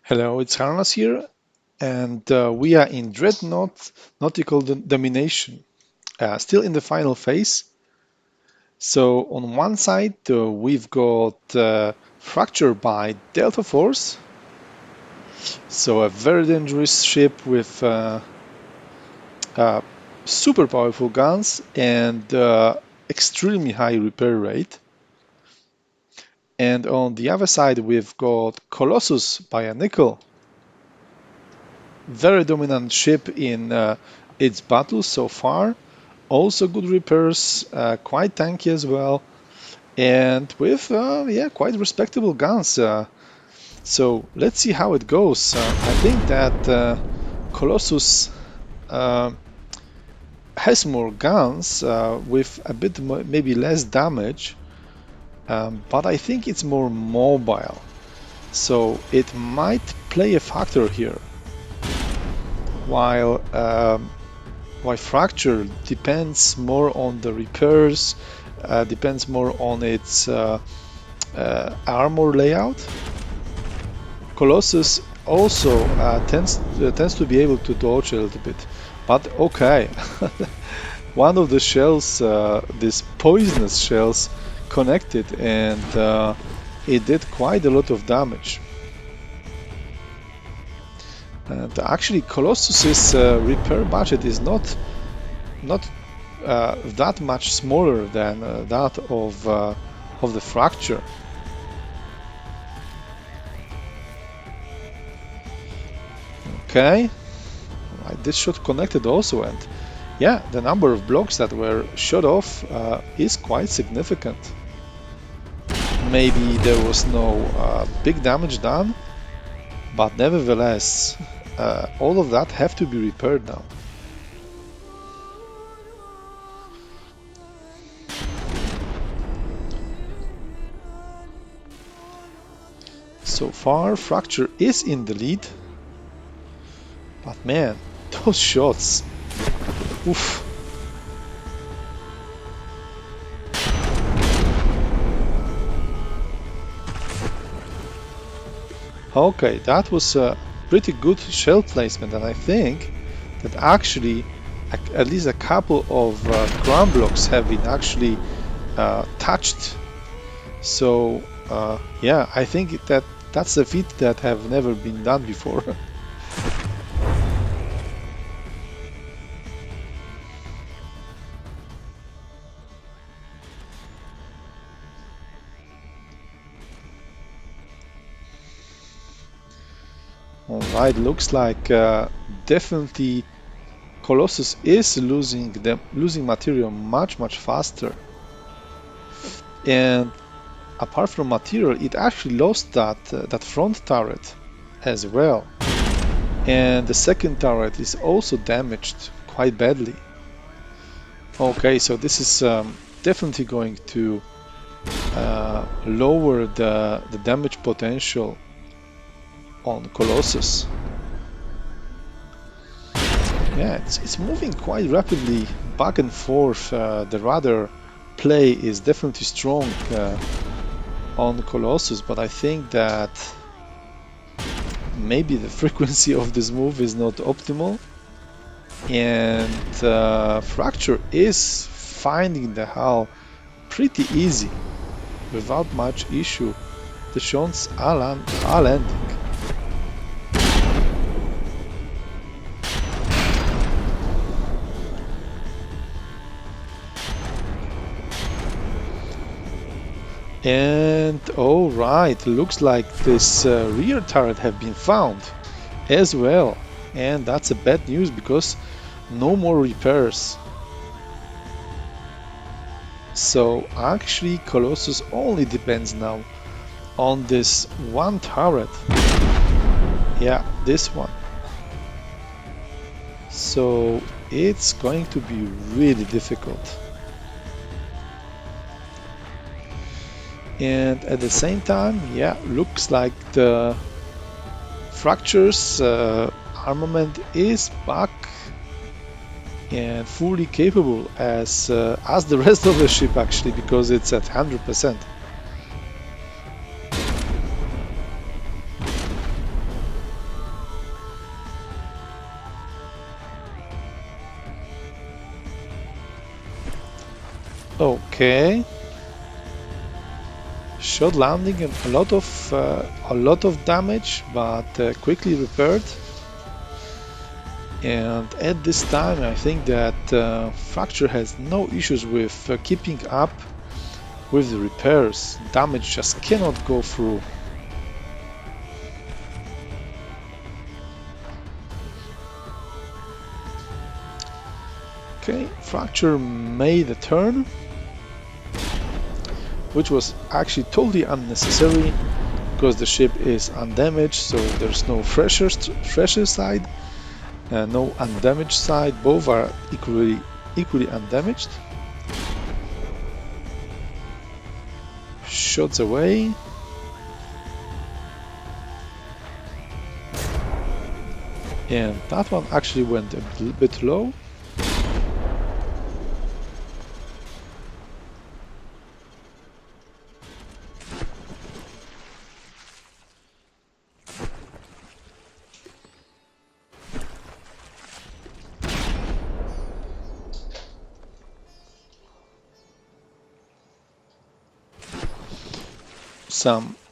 Hello, it's Harnas here, and we are in Dreadnought Nautical Domination, still in the final phase. So on one side we've got Fracture by Delta Force, so a very dangerous ship with uh, super powerful guns and extremely high repair rate. And on the other side we've got Colossus by a Nickel, very dominant ship in its battles so far. Also good repairs, quite tanky as well, and with yeah, quite respectable guns. So let's see how it goes. I think that Colossus uh, has more guns with a bit more, maybe less damage, but I think it's more mobile. So it might play a factor here. While Fracture depends more on the repairs, depends more on its armor layout. Colossus also tends to be able to dodge a little bit, but okay. One of the shells, these poisonous shells, connected, and it did quite a lot of damage. And actually, Colossus's repair budget is not that much smaller than that of the Fracture. Okay, right, this shot connected also, and yeah, the number of blocks that were shot off is quite significant. Maybe there was no big damage done, but nevertheless, all of that have to be repaired now. So far, Fracture is in the lead, but man, those shots, oof. Okay, that was a pretty good shell placement, and I think that actually at least a couple of ground blocks have been actually touched. So yeah, I think that that's a feat that have never been done before. Alright, looks like definitely Colossus is losing material much faster. And apart from material, it actually lost that front turret as well. And the second turret is also damaged quite badly. Okay, so this is definitely going to lower the damage potential on Colossus. Yeah, it's moving quite rapidly back and forth. The rudder play is definitely strong on Colossus, but I think that maybe the frequency of this move is not optimal, and Fracture is finding the hull pretty easy without much issue. The shots are landing. And all right, looks like this rear turret have been found as well, and that's a bad news because no more repairs. So actually Colossus only depends now on this one turret. Yeah, this one. So it's going to be really difficult. And at the same time, yeah, looks like the Fracture's armament is back and fully capable as the rest of the ship actually, because it's at 100%. Okay. Shot landing and a lot of damage, but quickly repaired. And at this time, I think that Fracture has no issues with keeping up with the repairs. Damage just cannot go through. Okay, Fracture made a turn, which was actually totally unnecessary because the ship is undamaged, so there's no fresher side, no undamaged side. Both are equally undamaged. Shots away. And that one actually went a bit low.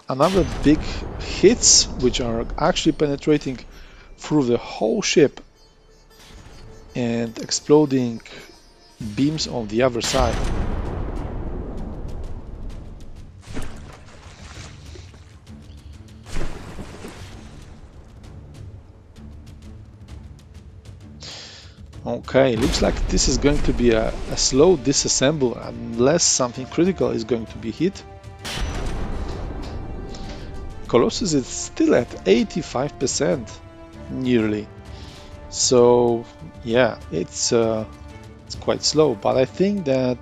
Another big hits which are actually penetrating through the whole ship and exploding beams on the other side. Okay, looks like this is going to be a slow disassemble unless something critical is going to be hit. Colossus is still at 85% nearly, so yeah, it's quite slow. But I think that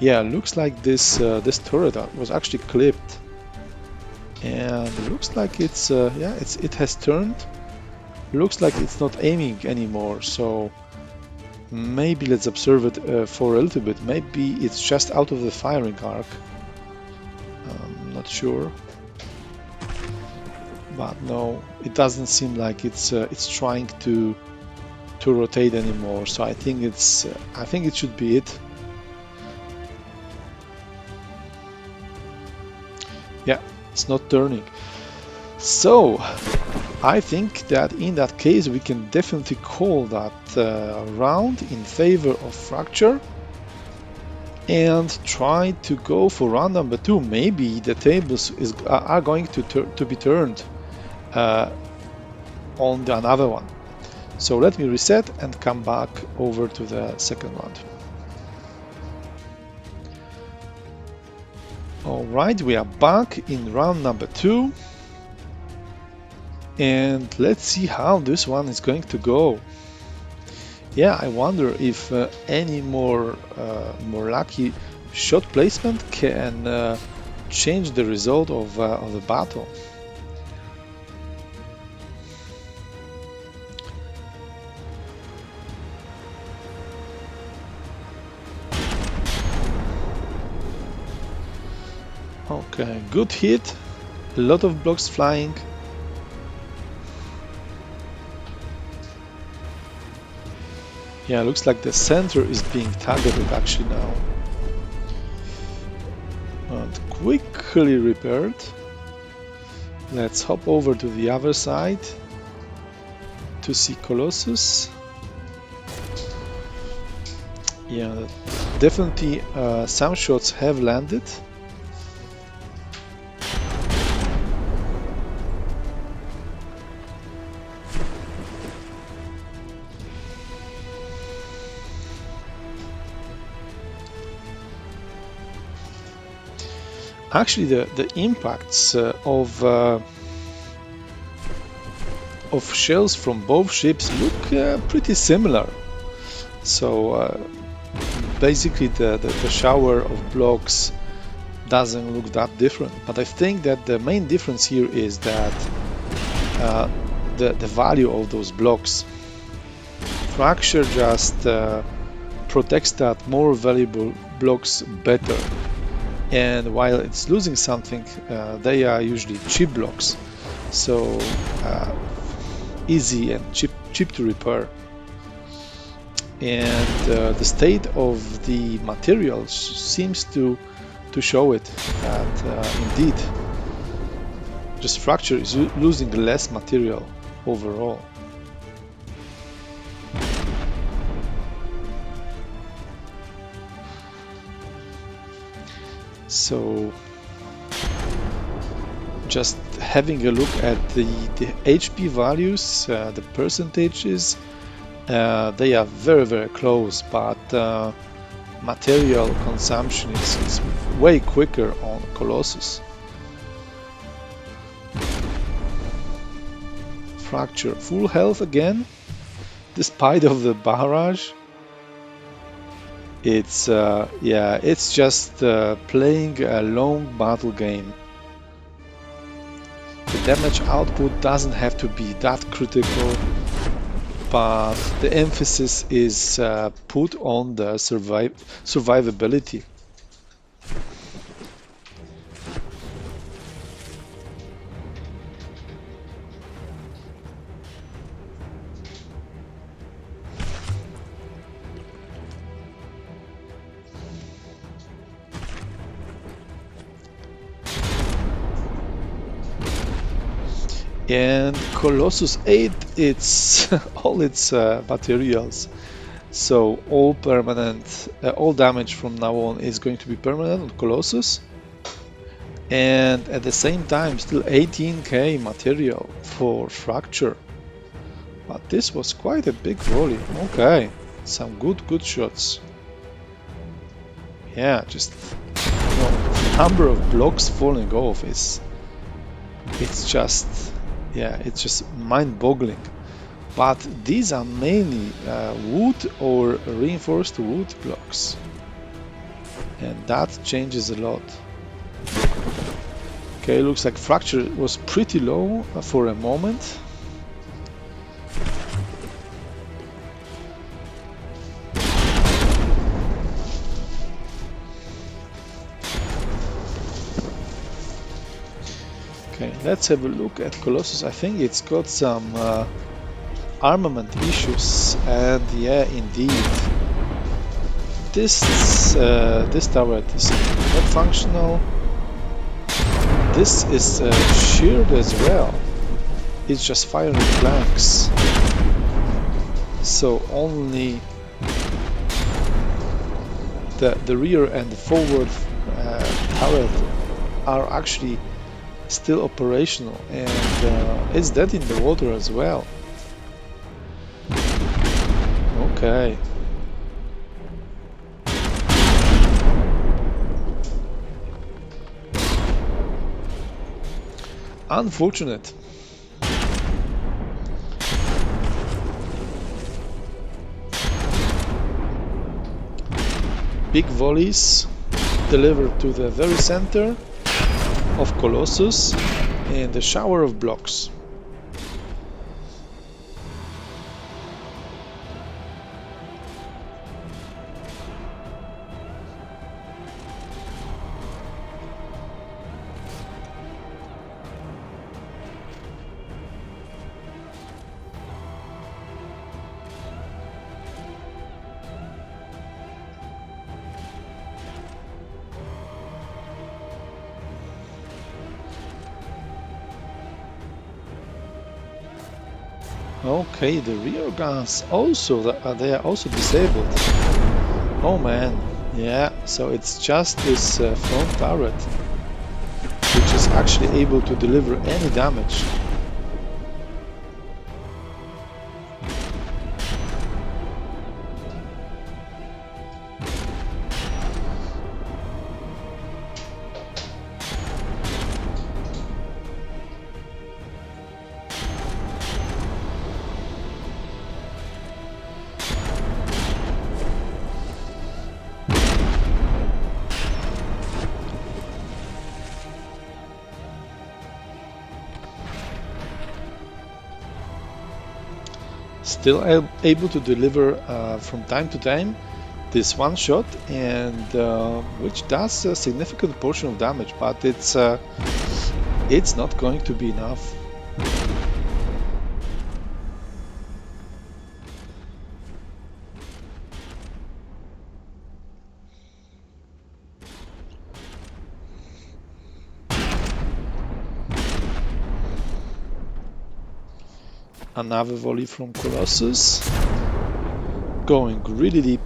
yeah, looks like this turret was actually clipped, and it looks like it's yeah, it has turned. Looks like it's not aiming anymore, so maybe let's observe it for a little bit. Maybe it's just out of the firing arc. I'm not sure. But no, it doesn't seem like it's trying to rotate anymore. So I think it should be it. Yeah, it's not turning. So I think that in that case we can definitely call that round in favor of Fracture and try to go for round number 2. Maybe the tables are going to be turned on another one. So let me reset and come back over to the second round. Alright, we are back in round number 2. And let's see how this one is going to go. Yeah, I wonder if any more lucky shot placement can change the result of the battle. Okay, good hit, a lot of blocks flying. Yeah, looks like the center is being targeted actually now. And quickly repaired. Let's hop over to the other side to see Colossus. Yeah, definitely some shots have landed. Actually, the impacts of shells from both ships look pretty similar. So basically, the shower of blocks doesn't look that different. But I think that the main difference here is that the value of those blocks. Fracture just protects that more valuable blocks better. And while it's losing something, they are usually cheap blocks, so easy and cheap to repair. and the state of the materials seems to show it that indeed just fracture is losing less material overall. So just having a look at the HP values, the percentages, they are very close, but material consumption is way quicker on Colossus. Fracture full health again, despite of the barrage. It's yeah, it's just playing a long battle game. The damage output doesn't have to be that critical, but the emphasis is put on the survivability. And Colossus 8, it's all its materials. So all permanent, all damage from now on is going to be permanent on Colossus. And at the same time, still 18k material for Fracture. But this was quite a big volley. Okay, some good shots. Yeah, just the number of blocks falling off is, it's just, yeah, it's just mind-boggling. But these are mainly wood or reinforced wood blocks, and that changes a lot. Okay, looks like Fracture was pretty low for a moment. Okay, let's have a look at Colossus. I think it's got some armament issues, and yeah, indeed, this turret is not functional. This is sheared as well. It's just firing blanks. So only the rear and the forward turret are actually still operational, and it's dead in the water as well. Okay. Unfortunate. Big volleys delivered to the very center of Colossus and a shower of blocks. Okay, the rear guns also, they are also disabled. Oh man, yeah, so it's just this front turret which is actually able to deliver any damage. Still able to deliver from time to time this one shot, and which does a significant portion of damage, but it's not going to be enough. Another volley from Colossus. Going really deep.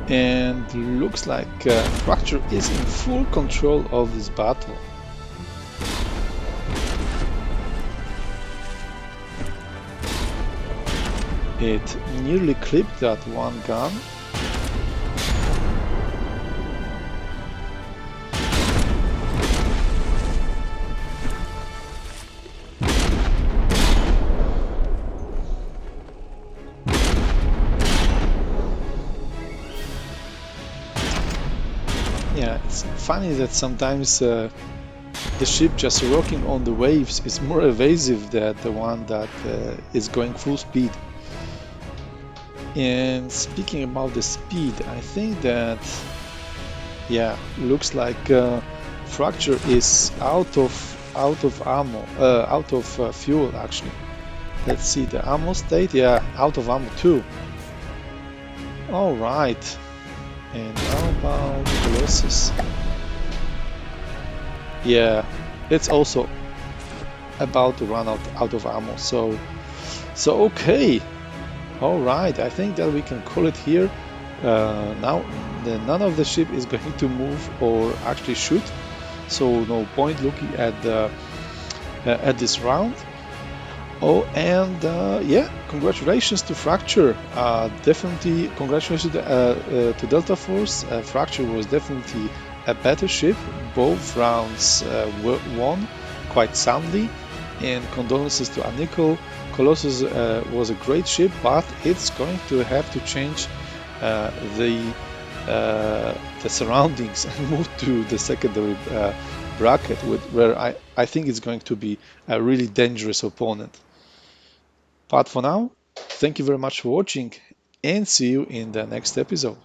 And looks like Fracture is in full control of this battle. It nearly clipped that one gun. Yeah, it's funny that sometimes the ship just rocking on the waves is more evasive than the one that is going full speed. And speaking about the speed, I think that, yeah, looks like Fracture is out of ammo, out of fuel actually. Let's see the ammo state. Yeah, out of ammo too. All right. And how about Colossus? Yeah, it's also about to run out of ammo. So okay. All right. I think that we can call it here. Now, none of the ship is going to move or actually shoot. So no point looking at this round. Oh, and yeah, congratulations to Fracture. Definitely, congratulations to Delta Force. Fracture was definitely a better ship. Both rounds were won quite soundly. And condolences to Anikel. Colossus was a great ship, but it's going to have to change the surroundings and move to the secondary bracket, where I think it's going to be a really dangerous opponent. But for now, thank you very much for watching and see you in the next episode.